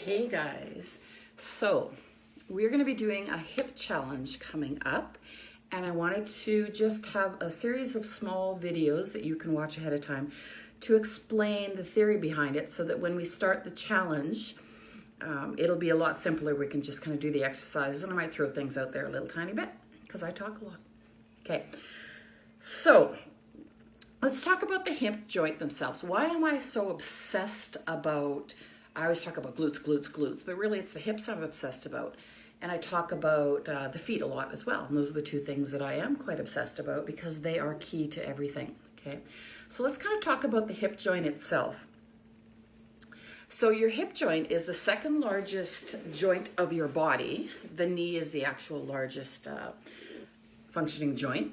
Hey guys, so we're going to be doing a hip challenge coming up, and I wanted to just have a series of small videos that you can watch ahead of time to explain the theory behind it so that when we start the challenge, it'll be a lot simpler. We can just kind of do the exercises, and I might throw things out there a little tiny bit because I talk a lot. Okay, so let's talk about the hip joint themselves. Why am I so obsessed about, I always talk about glutes, glutes, glutes, but really it's the hips I'm obsessed about. And I talk about the feet a lot as well. And those are the two things that I am quite obsessed about because they are key to everything, okay? So let's kind of talk about the hip joint itself. So your hip joint is the second largest joint of your body. The knee is the actual largest functioning joint.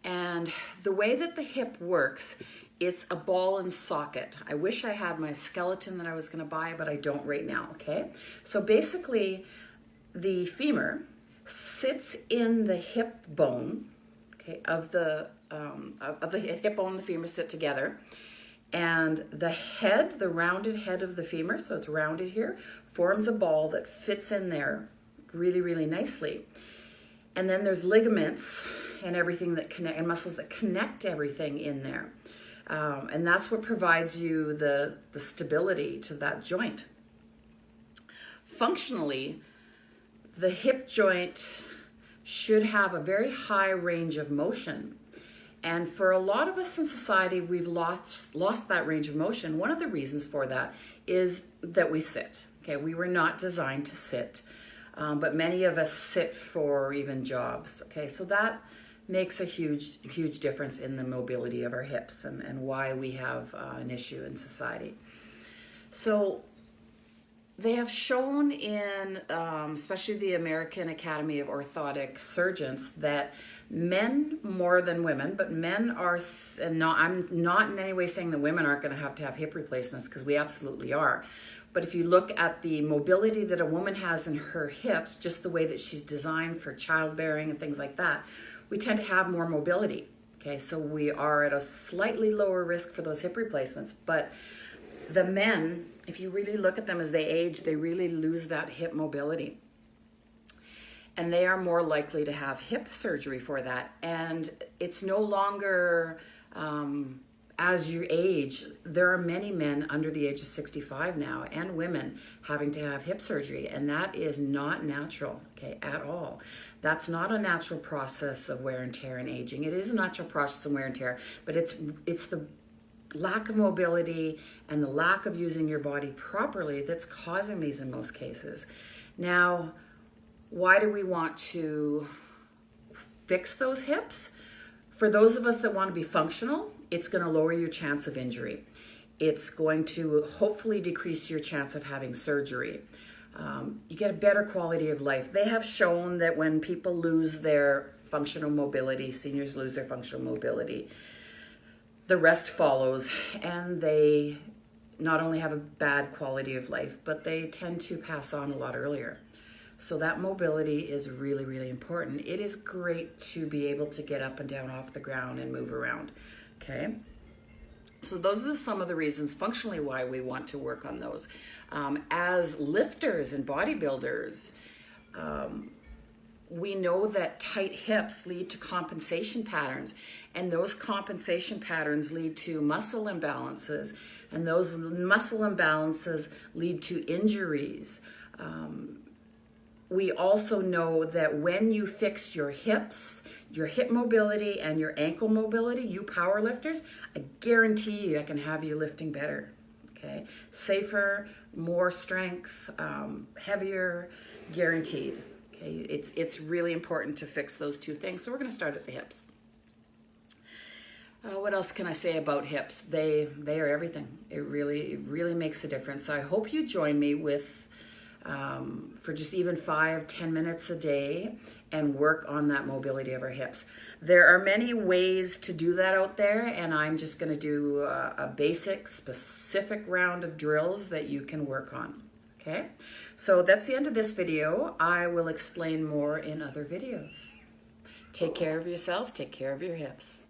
And the way that the hip works, it's a ball and socket. I wish I had my skeleton that I was going to buy, but I don't right now, okay? So basically, the femur sits in the hip bone, okay, of the hip bone and the femur sit together. And the head, the rounded head of the femur, so it's rounded here, forms a ball that fits in there really, really nicely. And then there's ligaments and everything that connect, and muscles that connect everything in there. And that's what provides you the stability to that joint. Functionally, the hip joint should have a very high range of motion. And for a lot of us in society, we've lost that range of motion. One of the reasons for that is that we sit. Okay, we were not designed to sit. But many of us sit for even jobs, okay? So that makes a huge difference in the mobility of our hips and why we have an issue in society. So they have shown in, especially the American Academy of Orthotic Surgeons, that men more than women, but men are, and I'm not in any way saying that women aren't going to have hip replacements, because we absolutely are. But if you look at the mobility that a woman has in her hips, just the way that she's designed for childbearing and things like that, we tend to have more mobility. Okay, so we are at a slightly lower risk for those hip replacements. But the men, if you really look at them as they age, they really lose that hip mobility. And they are more likely to have hip surgery for that. And it's no longer, as you age, there are many men under the age of 65 now, and women having to have hip surgery, and that is not natural, okay, at all. That's not a natural process of wear and tear and aging. It is a natural process of wear and tear, but it's the lack of mobility and the lack of using your body properly that's causing these in most cases. Now, why do we want to fix those hips? For those of us that want to be functional, it's going to lower your chance of injury. It's going to hopefully decrease your chance of having surgery. You get a better quality of life. They have shown that when people lose their functional mobility, seniors lose their functional mobility, the rest follows, and they not only have a bad quality of life, but they tend to pass on a lot earlier. So that mobility is really, really important. It is great to be able to get up and down off the ground and move around, okay? So those are some of the reasons functionally why we want to work on those. As lifters and bodybuilders, we know that tight hips lead to compensation patterns, and those compensation patterns lead to muscle imbalances, and those muscle imbalances lead to injuries. We also know that when you fix your hips, your hip mobility and your ankle mobility, you power lifters, I guarantee you I can have you lifting better, okay? Safer, more strength, heavier, guaranteed. Okay? It's really important to fix those two things. So we're going to start at the hips. What else can I say about hips? They are everything. It really makes a difference. So I hope you join me for just even 5-10 minutes a day and work on that mobility of our hips. There are many ways to do that out there, and I'm just going to do a basic, specific round of drills that you can work on, okay? So that's the end of this video. I will explain more in other videos. Take care of yourselves, take care of your hips.